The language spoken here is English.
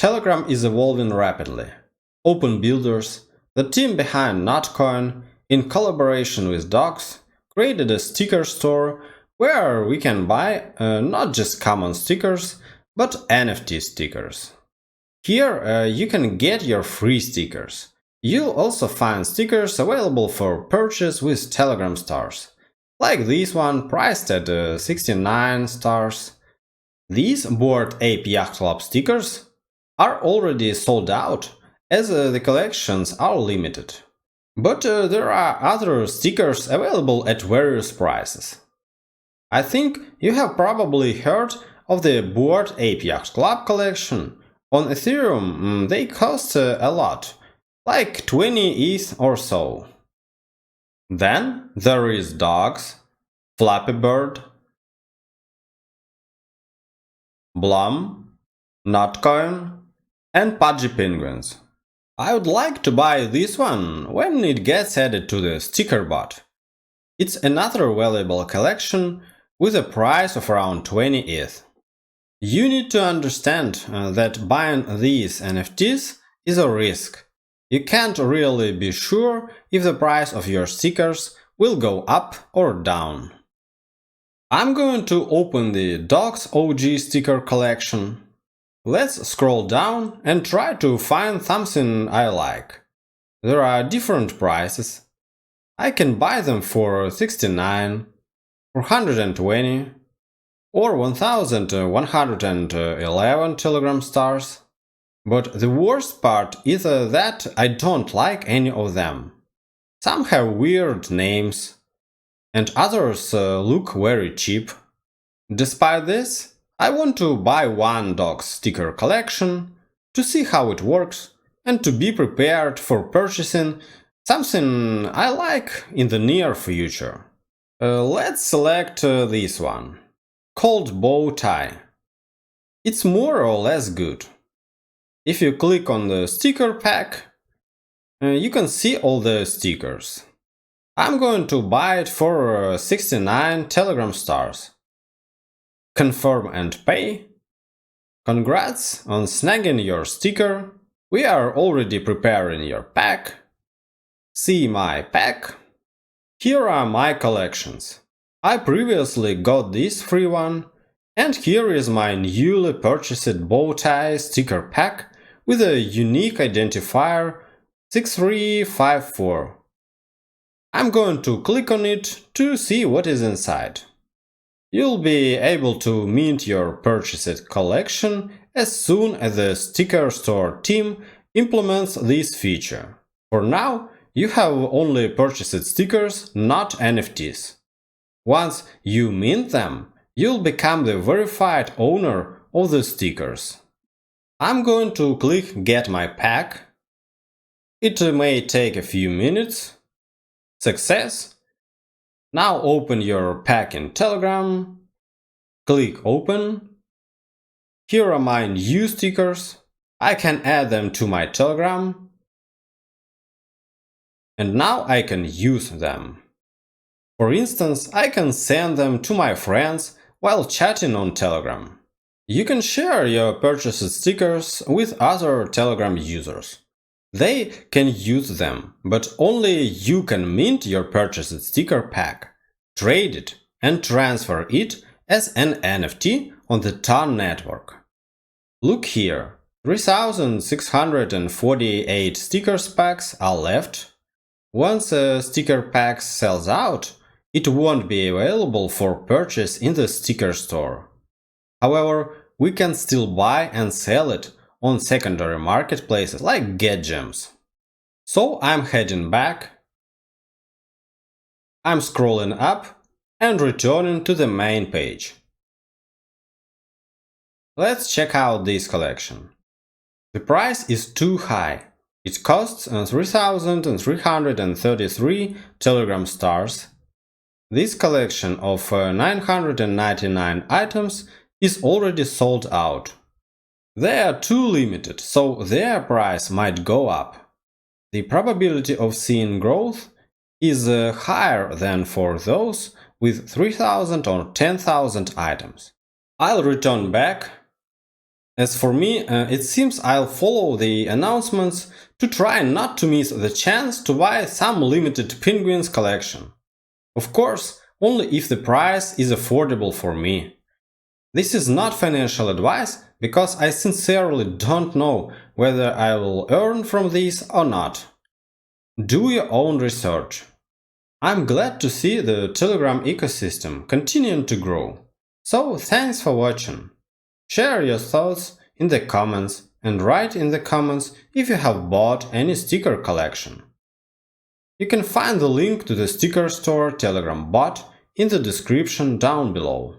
Telegram is evolving rapidly. Open Builders, the team behind Notcoin, in collaboration with Docs, created a sticker store where we can buy not just common stickers, but NFT stickers. Here you can get your free stickers. You'll also find stickers available for purchase with Telegram stars, like this one priced at 69 stars. These Bored Ape Yacht Club stickers are already sold out, as the collections are limited. But there are other stickers available at various prices. I think you have probably heard of the Bored Ape Yacht Club collection. On Ethereum they cost a lot, like 20 ETH or so. Then there is Dogs, Flappy Bird, Blum, Notcoin, and Pudgy Penguins. I would like to buy this one when it gets added to the sticker bot. It's another valuable collection with a price of around 20 ETH. You need to understand that buying these NFTs is a risk. You can't really be sure if the price of your stickers will go up or down. I'm going to open the Docs OG sticker collection. Let's scroll down and try to find something I like. There are different prices. I can buy them for 69, 420, or 1111 Telegram stars. But the worst part is that I don't like any of them. Some have weird names, and others look very cheap. Despite this, I want to buy one Docs sticker collection to see how it works and to be prepared for purchasing something I like in the near future. Let's select this one, called Bow Tie. It's more or less good. If you click on the sticker pack, you can see all the stickers. I'm going to buy it for 69 Telegram stars. Confirm and pay. Congrats on snagging your sticker. We are already preparing your pack. See my pack. Here are my collections. I previously got this free one, and here is my newly purchased bow tie sticker pack with a unique identifier 6354. I'm going to click on it to see what is inside. You'll be able to mint your purchased collection as soon as the sticker store team implements this feature. For now, you have only purchased stickers, not NFTs. Once you mint them, you'll become the verified owner of the stickers. I'm going to click Get My Pack. It may take a few minutes. Success! Now open your pack in Telegram. Click Open. Here are my new stickers. I can add them to my Telegram. And now I can use them. For instance, I can send them to my friends while chatting on Telegram. You can share your purchased stickers with other Telegram users. They can use them, but only you can mint your purchased sticker pack, trade it, and transfer it as an NFT on the TON network. Look here, 3,648 stickers packs are left. Once a sticker pack sells out, it won't be available for purchase in the sticker store. However, we can still buy and sell it on secondary marketplaces like GetGems. So I'm heading back. I'm scrolling up and returning to the main page. Let's check out this collection. The price is too high. It costs 3,333 Telegram stars. This collection of 999 items is already sold out. They are too limited, so their price might go up. The probability of seeing growth is higher than for those with 3,000 or 10,000 items. I'll return back As for me, it seems I'll follow the announcements to try not to miss the chance to buy some limited penguins collection. Of course, only if the price is affordable for me. This is not financial advice, because I sincerely don't know whether I will earn from this or not. Do your own research. I'm glad to see the Telegram ecosystem continuing to grow. So thanks for watching. Share your thoughts in the comments and write in the comments if you have bought any sticker collection. You can find the link to the sticker store Telegram bot in the description down below.